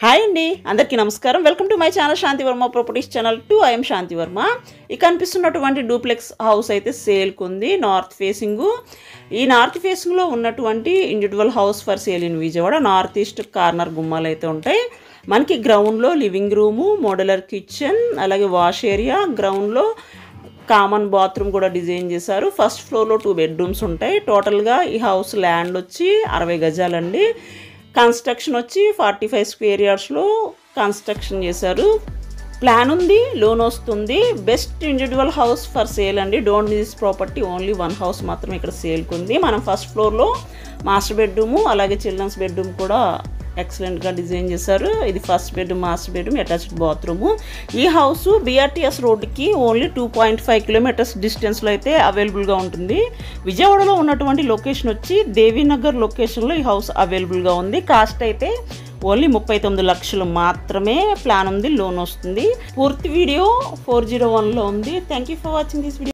Hi అండి, అందరికీ నమస్కారం. Welcome to my channel Shanti Varma properties channel 2. I'm Shanti Varma. ఈ కనిపిస్తున్నటువంటి డూప్లెక్స్ హౌస్ అయితే సేల్కి ఉంది. North facing. ఈ నార్త్ ఫేసింగ్లో ఉన్నటువంటి individual house for sale in Vijayawada. North east corner గుమ్మాలు అయితే ఉంటాయి. మనకి గ్రౌండ్లో లివింగ్ రూము, మోడ్యులర్ కిచెన్, అలాగే వాష్ ఏరియా, గ్రౌండ్లో కామన్ బాత్రూమ్ కూడా డిజైన్ చేశారు. ఫస్ట్ ఫ్లోర్లో 2 బెడ్రూమ్స్ ఉంటాయి. టోటల్గా ఈ హౌస్ ల్యాండ్ వచ్చి 60 గజాలండి. కన్స్ట్రక్షన్ వచ్చి 45 స్క్వేర్ యార్డ్స్లో కన్స్ట్రక్షన్ చేశారు. ప్లాన్ ఉంది, లోన్ వస్తుంది. Best individual house for sale అండి. Don't miss property. Only 1 house మాత్రం ఇక్కడ సేల్కి ఉంది. మనం ఫస్ట్ ఫ్లోర్లో మాస్టర్ బెడ్రూము, అలాగే చిల్డ్రన్స్ బెడ్రూమ్ కూడా ఎక్సలెంట్గా డిజైన్ చేశారు. ఇది first bedroom, master bedroom, attached bathroom. ఈ హౌస్ BRTS రోడ్డుకి ఓన్లీ 2.5 కిలోమీటర్స్ డిస్టెన్స్లో అయితే అవైలబుల్గా ఉంటుంది. విజయవాడలో ఉన్నటువంటి లొకేషన్ వచ్చి దేవీనగర్ లొకేషన్లో ఈ హౌస్ అవైలబుల్గా ఉంది. కాస్ట్ అయితే ఓన్లీ 39 లక్షలు మాత్రమే. ప్లాన్ ఉంది, లోన్ వస్తుంది. పూర్తి వీడియో 401లో ఉంది. Thank you for watching this video.